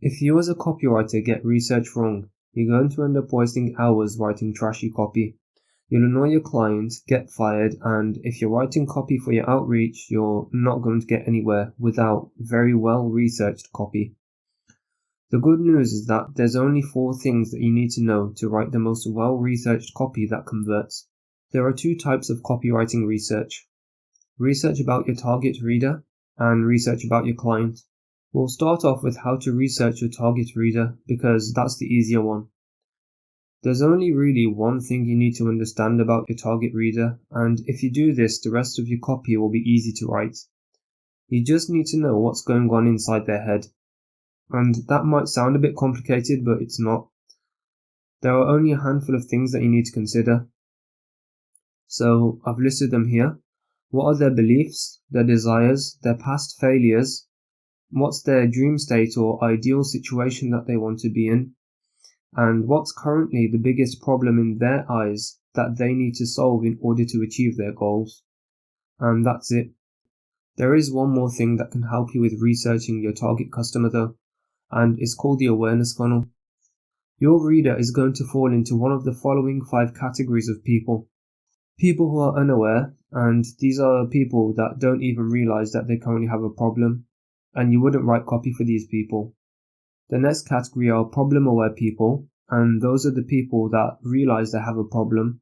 If you as a copywriter get research wrong, you're going to end up wasting hours writing trashy copy. You'll annoy your clients, get fired, and if you're writing copy for your outreach, you're not going to get anywhere without very well researched copy. The good news is that there's only 4 things that you need to know to write the most well-researched copy that converts. There are 2 types of copywriting research. Research about your target reader and research about your client. We'll start off with how to research your target reader because that's the easier one. There's only really one thing you need to understand about your target reader, and if you do this, the rest of your copy will be easy to write. You just need to know what's going on inside their head. And that might sound a bit complicated, but it's not. There are only a handful of things that you need to consider. So I've listed them here. What are their beliefs, their desires, their past failures? What's their dream state or ideal situation that they want to be in? And what's currently the biggest problem in their eyes that they need to solve in order to achieve their goals? And that's it. There is one more thing that can help you with researching your target customer though, and it's called the awareness funnel. Your reader is going to fall into one of the following 5 categories of people. People who are unaware, and these are people that don't even realize that they currently have a problem, and you wouldn't write copy for these people. The next category are problem-aware people, and those are the people that realize they have a problem.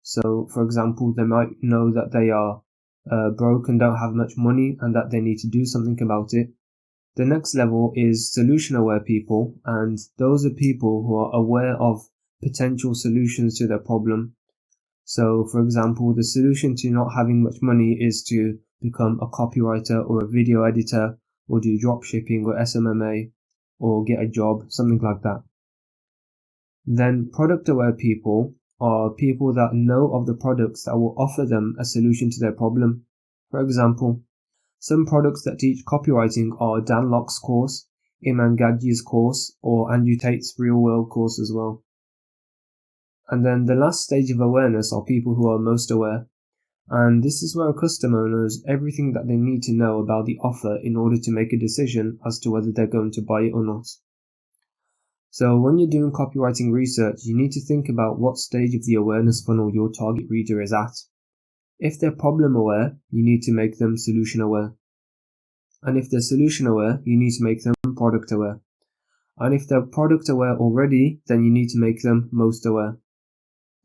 So, for example, they might know that they are broke and don't have much money and that they need to do something about it. The next level is solution-aware people, and those are people who are aware of potential solutions to their problem. So, for example, the solution to not having much money is to become a copywriter or a video editor or do dropshipping or SMMA or get a job, something like that. Then product-aware people are people that know of the products that will offer them a solution to their problem. For example, some products that teach copywriting are Dan Locke's course, Iman Gadji's course, or Andrew Tate's real-world course as well. And then the last stage of awareness are people who are most aware. And this is where a customer knows everything that they need to know about the offer in order to make a decision as to whether they're going to buy it or not. So when you're doing copywriting research, you need to think about what stage of the awareness funnel your target reader is at. If they're problem aware, you need to make them solution aware. And if they're solution aware, you need to make them product aware. And if they're product aware already, then you need to make them most aware.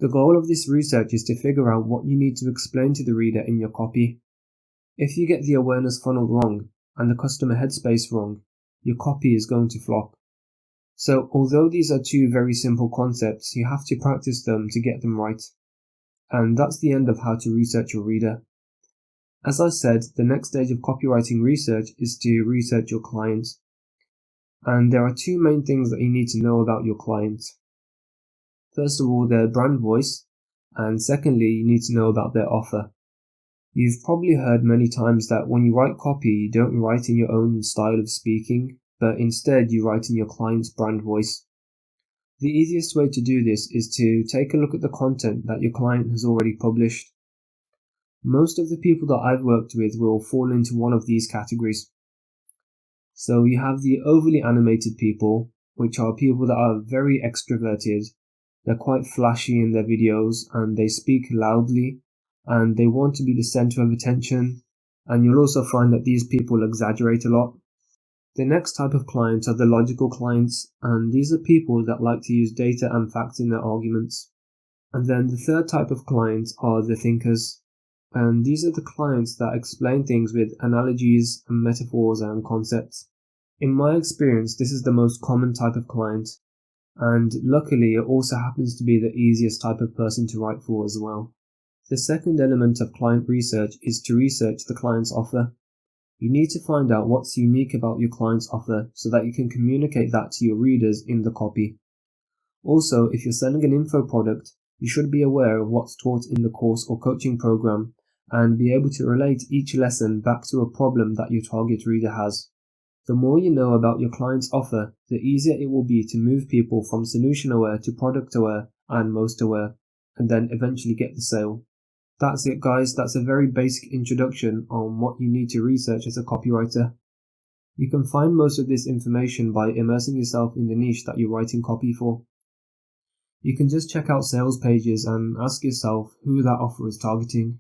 The goal of this research is to figure out what you need to explain to the reader in your copy. If you get the awareness funnel wrong and the customer headspace wrong, your copy is going to flop. So although these are 2 very simple concepts, you have to practice them to get them right. And that's the end of how to research your reader. As I said, the next stage of copywriting research is to research your client. And there are 2 main things that you need to know about your client. First of all, their brand voice, and secondly, you need to know about their offer. You've probably heard many times that when you write copy, you don't write in your own style of speaking, but instead you write in your client's brand voice. The easiest way to do this is to take a look at the content that your client has already published. Most of the people that I've worked with will fall into one of these categories. So you have the overly animated people, which are people that are very extroverted. They're quite flashy in their videos and they speak loudly and they want to be the center of attention, and you'll also find that these people exaggerate a lot. The next type of clients are the logical clients, and these are people that like to use data and facts in their arguments. And then the third type of clients are the thinkers, and these are the clients that explain things with analogies and metaphors and concepts. In my experience, this is the most common type of client. And luckily it also happens to be the easiest type of person to write for as well. The second element of client research is to research the client's offer. You need to find out what's unique about your client's offer so that you can communicate that to your readers in the copy. Also, if you're selling an info product, you should be aware of what's taught in the course or coaching program and be able to relate each lesson back to a problem that your target reader has. The more you know about your client's offer, the easier it will be to move people from solution aware to product aware and most aware, and then eventually get the sale. That's it guys, that's a very basic introduction on what you need to research as a copywriter. You can find most of this information by immersing yourself in the niche that you're writing copy for. You can just check out sales pages and ask yourself who that offer is targeting.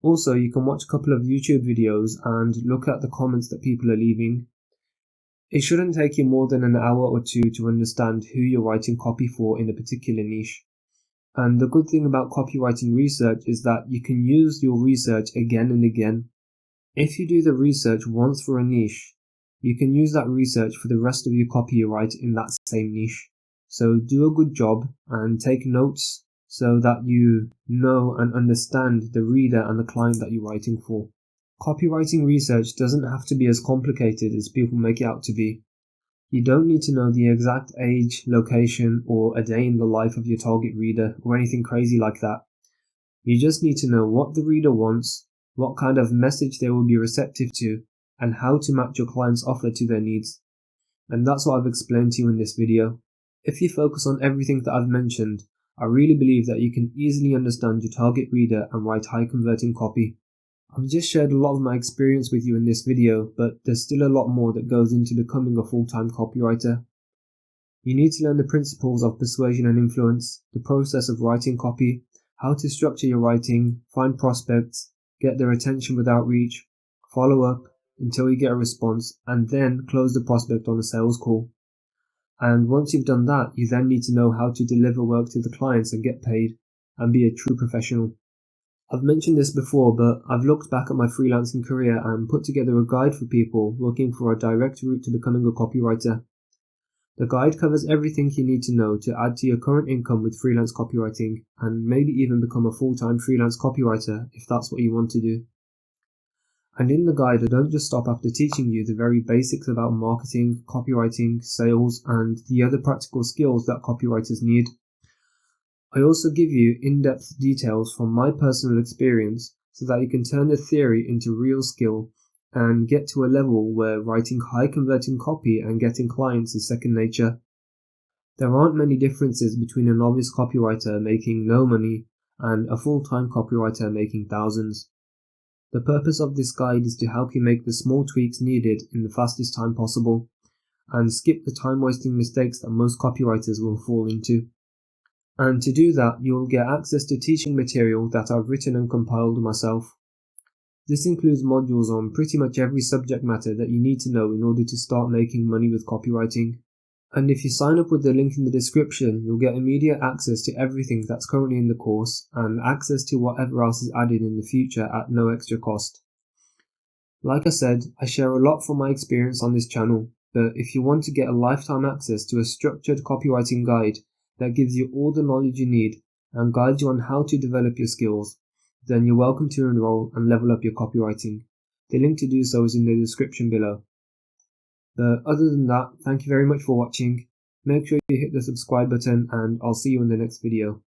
Also, you can watch a couple of YouTube videos and look at the comments that people are leaving. It shouldn't take you more than an hour or two to understand who you're writing copy for in a particular niche. And the good thing about copywriting research is that you can use your research again and again. If you do the research once for a niche, you can use that research for the rest of your copy you write in that same niche. So do a good job and take notes so that you know and understand the reader and the client that you're writing for. Copywriting research doesn't have to be as complicated as people make it out to be. You don't need to know the exact age, location, or a day in the life of your target reader or anything crazy like that. You just need to know what the reader wants, what kind of message they will be receptive to, and how to match your client's offer to their needs. And that's what I've explained to you in this video. If you focus on everything that I've mentioned, I really believe that you can easily understand your target reader and write high converting copy. I've just shared a lot of my experience with you in this video, but there's still a lot more that goes into becoming a full-time copywriter. You need to learn the principles of persuasion and influence, the process of writing copy, how to structure your writing, find prospects, get their attention with outreach, follow up until you get a response, and then close the prospect on a sales call. And once you've done that, you then need to know how to deliver work to the clients and get paid, and be a true professional. I've mentioned this before, but I've looked back at my freelancing career and put together a guide for people looking for a direct route to becoming a copywriter. The guide covers everything you need to know to add to your current income with freelance copywriting, and maybe even become a full-time freelance copywriter if that's what you want to do. And in the guide, I don't just stop after teaching you the very basics about marketing, copywriting, sales, and the other practical skills that copywriters need. I also give you in-depth details from my personal experience so that you can turn the theory into real skill and get to a level where writing high-converting copy and getting clients is second nature. There aren't many differences between a novice copywriter making no money and a full-time copywriter making thousands. The purpose of this guide is to help you make the small tweaks needed in the fastest time possible and skip the time-wasting mistakes that most copywriters will fall into. And to do that, you will get access to teaching material that I've written and compiled myself. This includes modules on pretty much every subject matter that you need to know in order to start making money with copywriting. And if you sign up with the link in the description, you'll get immediate access to everything that's currently in the course and access to whatever else is added in the future at no extra cost. Like I said, I share a lot from my experience on this channel, but if you want to get a lifetime access to a structured copywriting guide that gives you all the knowledge you need and guides you on how to develop your skills, then you're welcome to enroll and level up your copywriting. The link to do so is in the description below. But other than that, thank you very much for watching. Make sure you hit the subscribe button and I'll see you in the next video.